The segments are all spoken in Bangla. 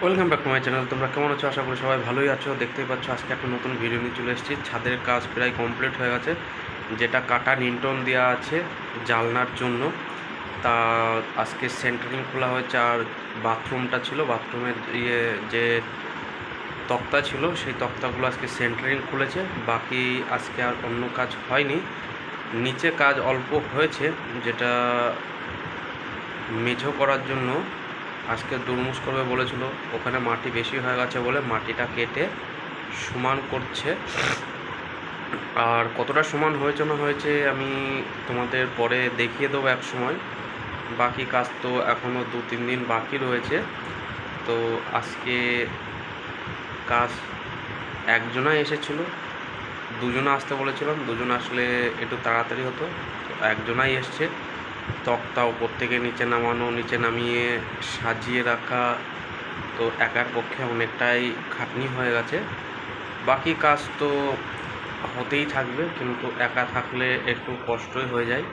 Welcome back to my channel. তোমরা কেমন আছো? আশা করি সবাই ভালোই আছো। দেখতেই পাচ্ছ আজকে একটা নতুন ভিডিও নিয়ে চলে এসেছি। ছাদের কাজ প্রায় কমপ্লিট হয়ে গেছে, যেটা কাটা নিন্টন দেওয়া আছে জানলার জন্য। তা আজকে সেন্টারিং খোলা হয়েছে, আর বাথরুমটা ছিল, বাথরুমের যে তক্তা ছিল সেই তক্তাগুলো আজকে সেন্টারিং খুলেছে। বাকি আজকে আর অন্য কাজ হয়নি। নিচে কাজ অল্প হয়েছে, যেটা মেঝো করার জন্য আজকে দুর্মুষ করবে বলেছিল। ওখানে মাটি বেশি হয়ে গেছে বলে মাটিটা কেটে সমান করছে। আর কতটা সমান হয়েছে না হয়েছে আমি তোমাদের পরে দেখিয়ে দেবো এক সময়। বাকি কাজ তো এখনও 2-3 দিন বাকি রয়েছে। তো আজকে কাজ একজনাই এসেছিল, দুজনে আসতে বলেছিলাম, দুজন আসলে একটু তাড়াতাড়ি হতো। তো একজনাই এসছে। তক্তা ওপর থেকে নিচে নামানো, নিচে নামিয়ে সাজিয়ে রাখা, তো একার পক্ষে অনেকটাই খাটনি হয়ে গেছে। বাকি কাজ তো হতেই থাকবে, কিন্তু একা থাকলে একটু কষ্টই হয়ে যায়।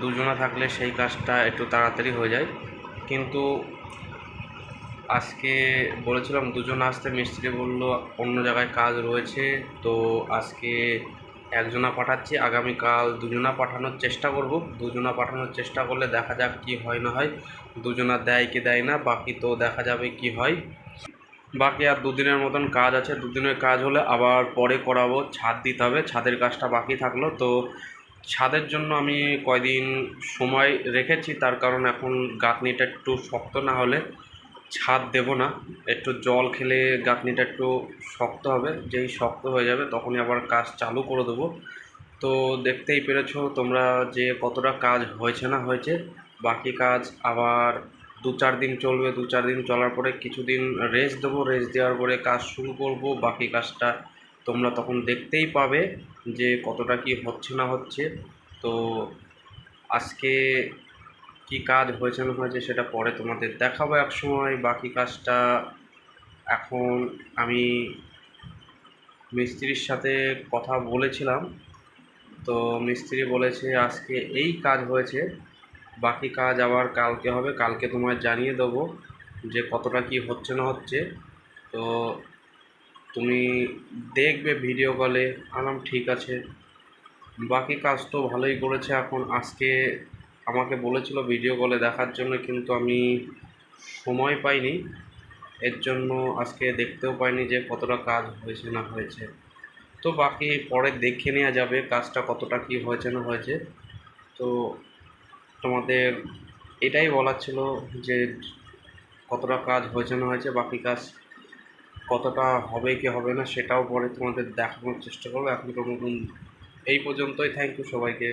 দুজনা থাকলে সেই কাজটা একটু তাড়াতাড়ি হয়ে যায়। কিন্তু আজকে বলেছিলাম দুজন আসতে, মিস্ত্রি বলল অন্য জায়গায় কাজ রয়েছে। তো আজকে একজনা পাঠাচ্ছি, আগামীকাল দুজনা পাঠানোর চেষ্টা করব। দুজনা পাঠানোর চেষ্টা করলে দেখা যাক কি হয় না হয়। দুজনা দেয় কি দেয় না, বাকি তো দেখা যাবে কি হয়। বাকি আর দুদিনের মতন কাজ আছে। দুদিনের কাজ হলে আবার পরে করাবো। ছাদ দিতে হবে, ছাদের কাজটা বাকি থাকলো। তো ছাদের জন্য আমি কয়দিন সময় রেখেছি, তার কারণ এখন গাঁথনিটা একটু শক্ত না হলে ছাদ দেব না। একটু জল খেলে গাঁথনিটা একটু শক্ত হবে, যেই শক্ত হয়ে যাবে তখনই আবার কাজ চালু করে দেবো। তো দেখতেই পেরেছো তোমরা যে কতটা কাজ হয়েছে না হয়েছে। বাকি কাজ আবার 2-4 দিন চলবে। 2-4 দিন চলার পরে কিছুদিন রেস্ট দেবো, রেস্ট দেওয়ার পরে কাজ শুরু করব। বাকি কাজটা তোমরা তখন দেখতেই পাবে যে কতটা কি হচ্ছে না হচ্ছে। তো আজকে কি কাজ হয়েছে না হয়েছে সেটা পরে তোমাদের দেখাবো এক সময়। বাকি কাজটা এখন আমি মিস্ত্রির সাথে কথা বলেছিলাম। তো মিস্ত্রি বলেছে আজকে এই কাজ হয়েছে, বাকি কাজ আবার কালকে হবে। কালকে তোমায় জানিয়ে দেবো যে কতটা কি হচ্ছে না হচ্ছে। তো তুমি দেখবে ভিডিও কলে। আলাম ঠিক আছে। বাকি কাজ তো ভালোই করেছে। এখন আজকে আমাকে বলেছিল ভিডিও কলে দেখার জন্য, কিন্তু আমি সময় পাইনি। এর জন্য আজকে দেখতেও পাইনি যে কতটা কাজ হয়েছে না হয়েছে। তো বাকি পরে দেখে নেওয়া যাবে কাজটা কতটা কি হয়েছে না হয়েছে। তো তোমাদের এটাই বলার ছিল যে কতটা কাজ হয়েছে না হয়েছে। বাকি কাজ কতটা হবে কি হবে না সেটাও পরে তোমাদের দেখানোর চেষ্টা করবো। এখন তো নতুন এই পর্যন্তই। থ্যাংক ইউ সবাইকে।